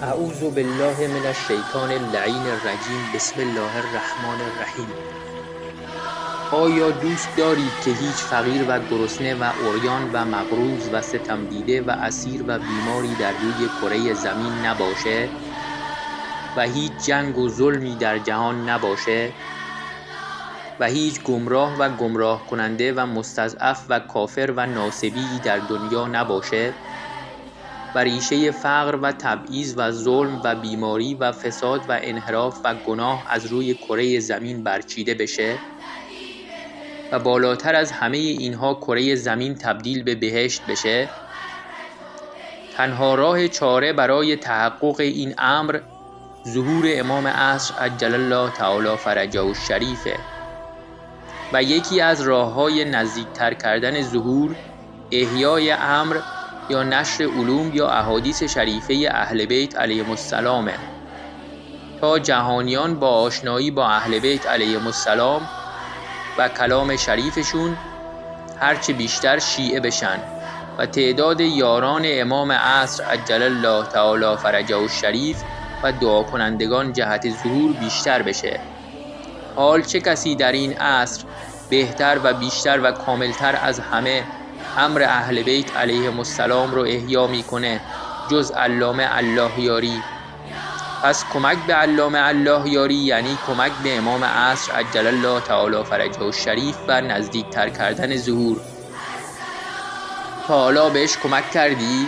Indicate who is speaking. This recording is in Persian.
Speaker 1: اعوذ بالله من الشیطان اللعین الرجیم. بسم الله الرحمن الرحیم. آیا دوست دارید که هیچ فقیر و گرسنه و عریان و مقروض و ستم دیده و اسیر و بیماری در روی کره زمین نباشه و هیچ جنگ و ظلمی در جهان نباشه و هیچ گمراه و گمراه کننده و مستضعف و کافر و ناصبی در دنیا نباشه و ریشه فقر و تبعیض و ظلم و بیماری و فساد و انحراف و گناه از روی کره زمین برچیده بشه و بالاتر از همه اینها کره زمین تبدیل به بهشت بشه؟ تنها راه چاره برای تحقق این امر ظهور امام عصر عجل الله تعالی فرجه الشریفه و یکی از راه‌های نزدیکتر کردن ظهور احیای امر یا نشر علوم یا احادیث شریفه اهل بیت علیهم السلامه تا جهانیان با آشنایی با اهل بیت علیهم السلام و کلام شریفشون هرچه بیشتر شیعه بشن و تعداد یاران امام عصر عجل الله تعالی فرجه الشریف و دعا کنندگان جهت ظهور بیشتر بشه. حال چه کسی در این عصر بهتر و بیشتر و کاملتر از همه امر اهل بیت علیهم السلام رو احیا میکنه جز علامه الله یاری؟ پس کمک به علامه الله یاری یعنی کمک به امام عصر عجل الله تعالی فرجه الشریف و نزدیکتر کردن ظهور. تا حالا بهش کمک کردی؟